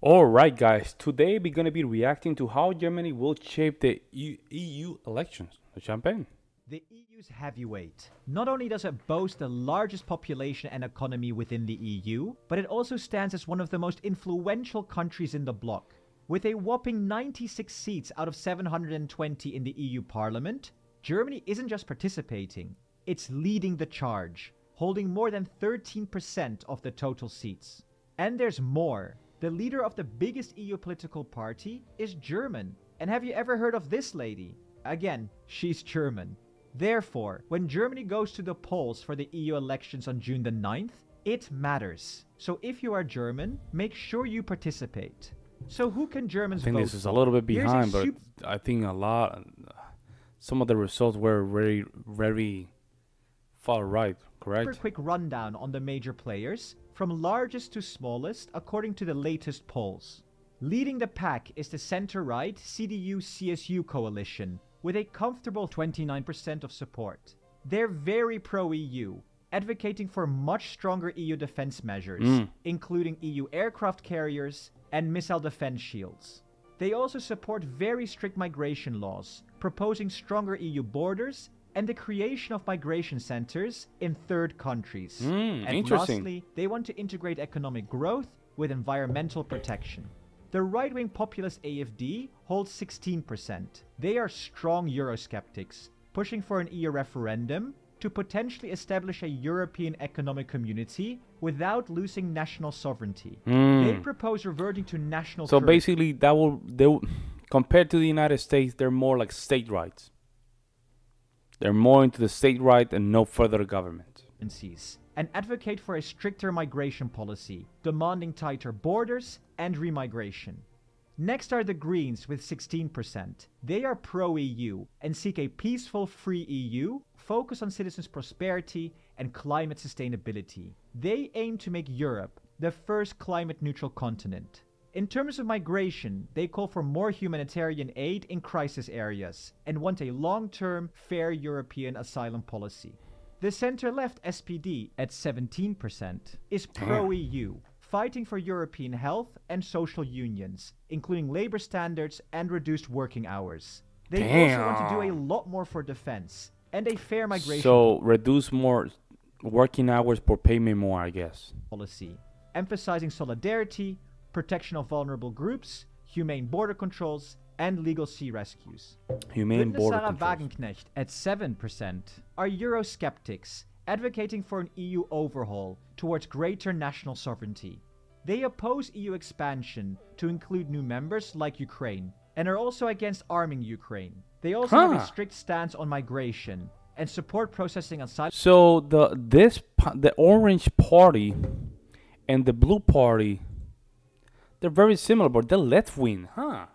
Alright, guys, today we're going to be reacting to how Germany will shape the EU elections. The champagne. The EU's heavyweight. Not only does it boast the largest population and economy within the EU, but it also stands as one of the most influential countries in the bloc. With a whopping 96 seats out of 720 in the EU Parliament, Germany isn't just participating, it's leading the charge, holding more than 13% of the total seats. And there's more. The leader of the biggest EU political party is German. And have you ever heard of this lady? Again, she's German. Therefore, when Germany goes to the polls for the EU elections on June the 9th, it matters. So if you are German, make sure you participate. So who can Germans I think vote this is a for? little bit Here's a behind, but sup- I think some of the results were very, very far right, Super correct? quick rundown on the major players, from largest to smallest according to the latest polls. Leading the pack is the center-right CDU-CSU coalition, with a comfortable 29% of support. They're very pro-EU, advocating for much stronger EU defense measures, including EU aircraft carriers and missile defense shields. They also support very strict migration laws, proposing stronger EU borders and the creation of migration centers in third countries. And Interesting. lastly, they want to integrate economic growth with environmental protection. The right-wing populist AfD holds 16%. They are strong Eurosceptics, pushing for an EU referendum to potentially establish a European economic community without losing national sovereignty. They propose reverting to national So currency. basically, compared to the United States, they're more like state rights. They're more into the state right and no further government. And advocate for a stricter migration policy, demanding tighter borders and remigration. Next are the Greens with 16%. They are pro-EU and seek a peaceful, free EU, focused on citizens' prosperity and climate sustainability. They aim to make Europe the first climate-neutral continent. In terms of migration, they call for more humanitarian aid in crisis areas and want a long-term, fair European asylum policy. The center-left SPD, at 17%, is pro-EU, fighting for European health and social unions, including labor standards and reduced working hours. They also want to do a lot more for defense and a fair migration So reduce more working hours for payment more, I guess. policy, emphasizing solidarity, protection of vulnerable groups, humane border controls, and legal sea rescues. Humane border Sarah controls. Wagenknecht, at 7%, are Eurosceptics, advocating for an EU overhaul towards greater national sovereignty. They oppose EU expansion to include new members like Ukraine, and are also against arming Ukraine. They also have a strict stance on migration and support processing asylum. So the orange party and the blue party, they're very similar, but they're left wing, huh?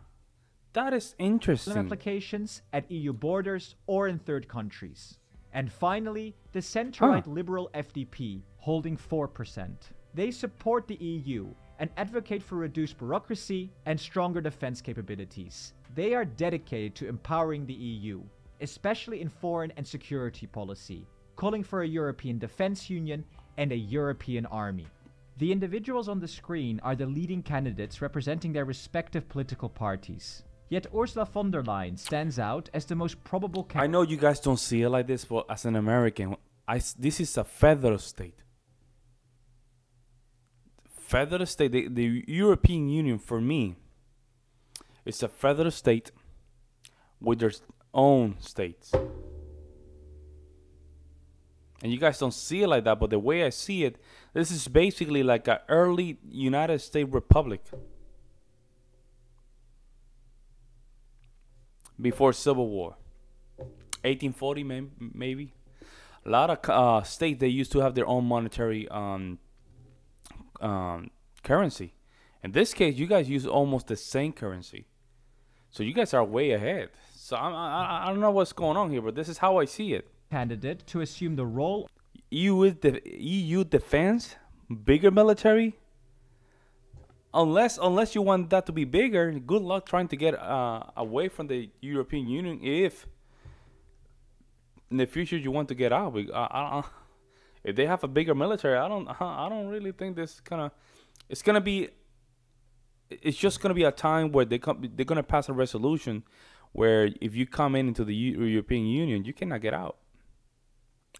That is interesting. Applications at EU borders or in third countries. And finally, the center-right liberal FDP, holding 4%. They support the EU and advocate for reduced bureaucracy and stronger defense capabilities. They are dedicated to empowering the EU, especially in foreign and security policy, calling for a European defense union and a European army. The individuals on the screen are the leading candidates representing their respective political parties. Yet Ursula von der Leyen stands out as the most probable I know you guys don't see it like this, but as an American, this is a federal state. Federal state, the European Union for me, is a federal state with their own states. And you guys don't see it like that, but the way I see it, this is basically like an early United States republic. Before Civil War. 1840 maybe. A lot of states, they used to have their own monetary currency. In this case, you guys use almost the same currency. So you guys are way ahead. So I don't know what's going on here, but this is how I see it. candidate to assume the role EU defense, bigger military. Unless you want that to be bigger, good luck trying to get away from the European Union. If in the future you want to get out, if they have a bigger military, I don't really think this it's gonna be it's just gonna be a time where they're gonna pass a resolution where if you come into the European Union, you cannot get out.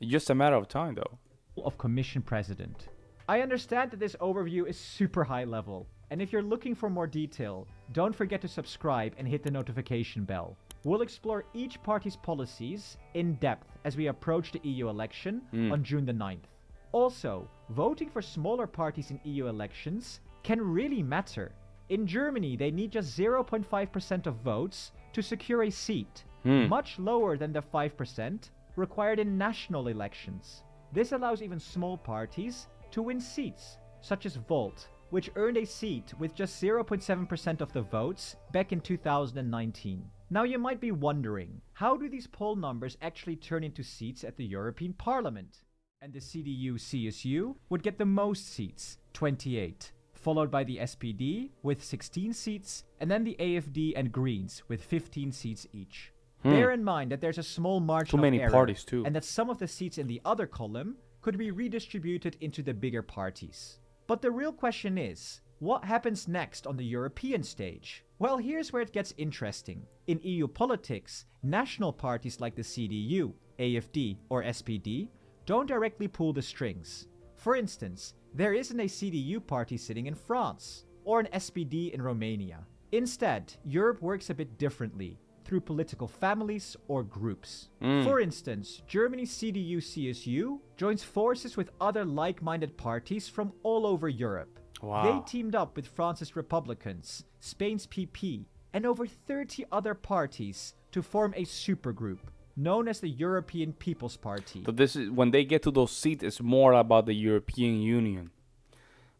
It's just a matter of time, though. Of Commission President. I understand that this overview is super high level, and if you're looking for more detail, don't forget to subscribe and hit the notification bell. We'll explore each party's policies in depth as we approach the EU election on June the 9th. Also, voting for smaller parties in EU elections can really matter. In Germany, they need just 0.5% of votes to secure a seat, much lower than the 5% required in national elections. This allows even small parties to win seats, such as Volt, which earned a seat with just 0.7% of the votes back in 2019. Now you might be wondering, how do these poll numbers actually turn into seats at the European Parliament? And the CDU-CSU would get the most seats, 28, followed by the SPD with 16 seats, and then the AfD and Greens with 15 seats each. Bear in mind that there's a small margin of error, parties too, and that some of the seats in the other column could be redistributed into the bigger parties. But the real question is, what happens next on the European stage? Well, here's where it gets interesting. In EU politics, national parties like the CDU, AfD, or SPD don't directly pull the strings. For instance, there isn't a CDU party sitting in France, or an SPD in Romania. Instead, Europe works a bit differently, through political families or groups. For instance, Germany's CDU-CSU joins forces with other like-minded parties from all over Europe. Wow. They teamed up with France's Republicans, Spain's PP, and over 30 other parties to form a supergroup known as the European People's Party. So this is when they get to those seats, it's more about the European Union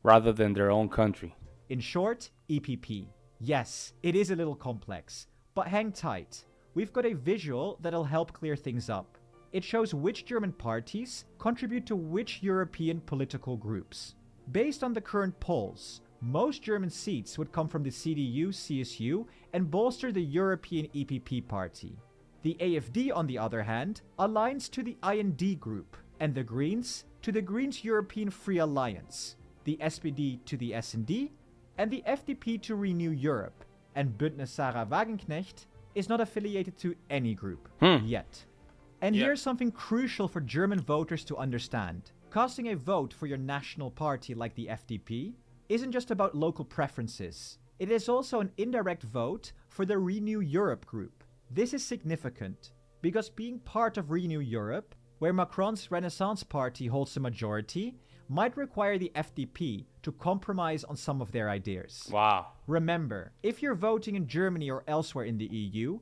rather than their own country. In short, EPP. Yes, it is a little complex, but hang tight. We've got a visual that'll help clear things up. It shows which German parties contribute to which European political groups. Based on the current polls, most German seats would come from the CDU-CSU and bolster the European EPP party. The AfD, on the other hand, aligns to the IND group, and the Greens to the Greens European Free Alliance, the SPD to the SD, and the FDP to Renew Europe, and Bündnis Sarah Wagenknecht is not affiliated to any group yet. And here's something crucial for German voters to understand. Casting a vote for your national party like the FDP isn't just about local preferences. It is also an indirect vote for the Renew Europe group. This is significant because being part of Renew Europe, where Macron's Renaissance Party holds a majority, might require the FDP to compromise on some of their ideas. Wow. Remember, if you're voting in Germany or elsewhere in the EU,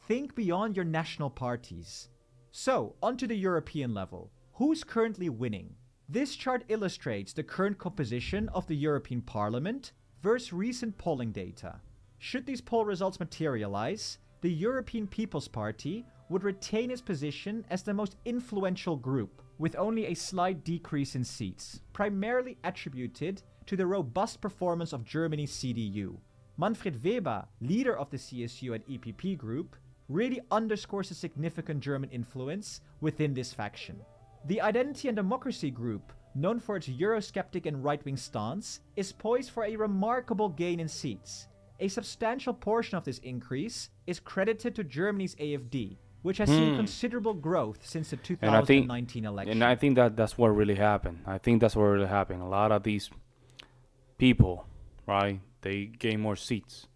think beyond your national parties. So, onto the European level. Who's currently winning? This chart illustrates the current composition of the European Parliament versus recent polling data. Should these poll results materialize, the European People's Party would retain its position as the most influential group, with only a slight decrease in seats, primarily attributed to the robust performance of Germany's CDU. Manfred Weber, leader of the CSU and EPP group, really underscores a significant German influence within this faction. The Identity and Democracy group, known for its Eurosceptic and right-wing stance, is poised for a remarkable gain in seats. A substantial portion of this increase is credited to Germany's AfD, which has seen considerable growth since the 2019 election. And I think that's what really happened. I think that's what really happened. A lot of these people, right, they gain more seats.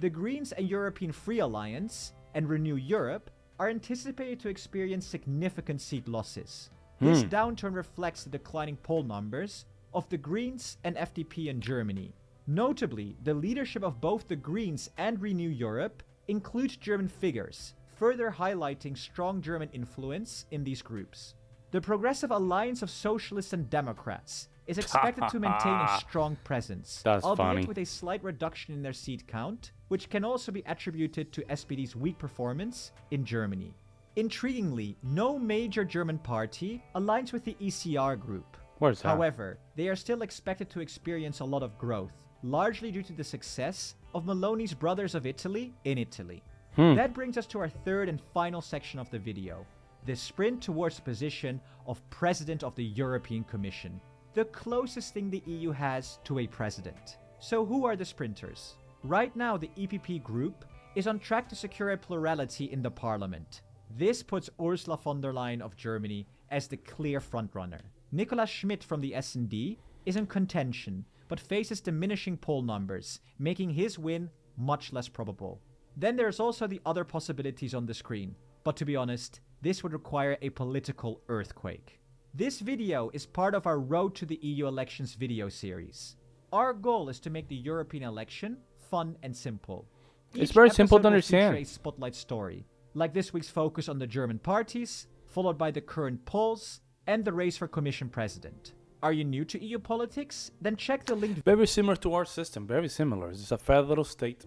The Greens and European Free Alliance and Renew Europe are anticipated to experience significant seat losses. This downturn reflects the declining poll numbers of the Greens and FDP in Germany. Notably, the leadership of both the Greens and Renew Europe includes German figures, further highlighting strong German influence in these groups. The Progressive Alliance of Socialists and Democrats is expected to maintain a strong presence, albeit with a slight reduction in their seat count, which can also be attributed to SPD's weak performance in Germany. Intriguingly, no major German party aligns with the ECR group. Where's that? However, they are still expected to experience a lot of growth, largely due to the success of Meloni's Brothers of Italy in Italy. That brings us to our third and final section of the video, the sprint towards the position of President of the European Commission, the closest thing the EU has to a president. So who are the sprinters? Right now, the EPP group is on track to secure a plurality in the parliament. This puts Ursula von der Leyen of Germany as the clear frontrunner. Nicolas Schmidt from the S&D is in contention, but faces diminishing poll numbers, making his win much less probable. Then there's also the other possibilities on the screen, but to be honest, this would require a political earthquake. This video is part of our Road to the EU elections video series. Our goal is to make the European election fun and simple. It's very simple to Each episode will understand. feature a spotlight story, like this week's focus on the German parties, followed by the current polls, and the race for Commission President. Are you new to EU politics? Then check the link. Very similar to our system. Very similar. It's a federal state,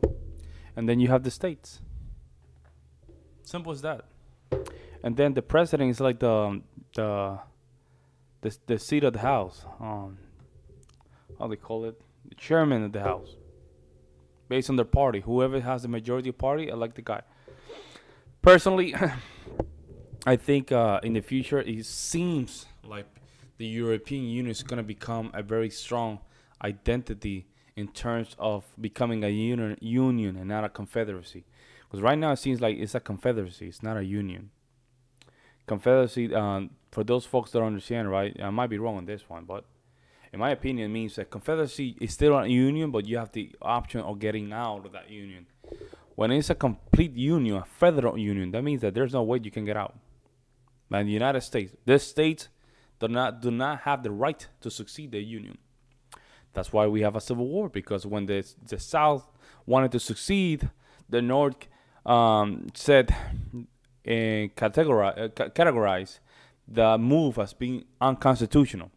and then you have the states. Simple as that. And then the president is like the seat of the house. How they call it? The chairman of the house. Based on their party. Whoever has the majority party, elect the guy. Personally, I think in the future it seems like the European Union is going to become a very strong identity in terms of becoming a union and not a confederacy. Because right now it seems like it's a confederacy. It's not a union. Confederacy, for those folks that don't understand, right? I might be wrong on this one, but in my opinion, it means that confederacy is still a union, but you have the option of getting out of that union. When it's a complete union, a federal union, that means that there's no way you can get out. But in the United States, the states do not have the right to succeed the union. That's why we have a civil war, because when the South wanted to succeed, the North said and categorize the move as being unconstitutional.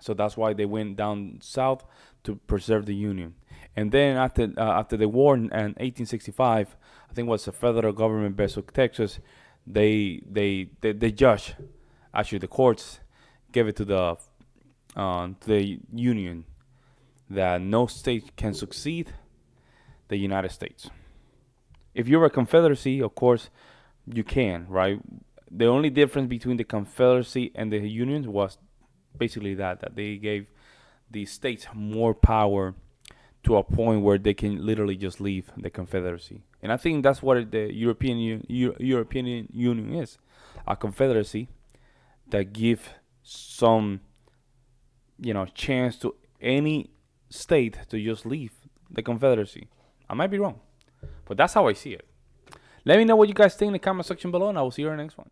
So that's why they went down south to preserve the union. And then after the war in 1865, I think it was the federal government based in Texas, they judge, actually the courts gave it to the union that no state can succeed the United States. If you're a confederacy, of course, you can, right? The only difference between the confederacy and the unions was basically that they gave the states more power to a point where they can literally just leave the confederacy. And I think that's what the European Union is, a confederacy that give some, chance to any state to just leave the confederacy. I might be wrong, but that's how I see it. Let me know what you guys think in the comment section below, and I will see you in the next one.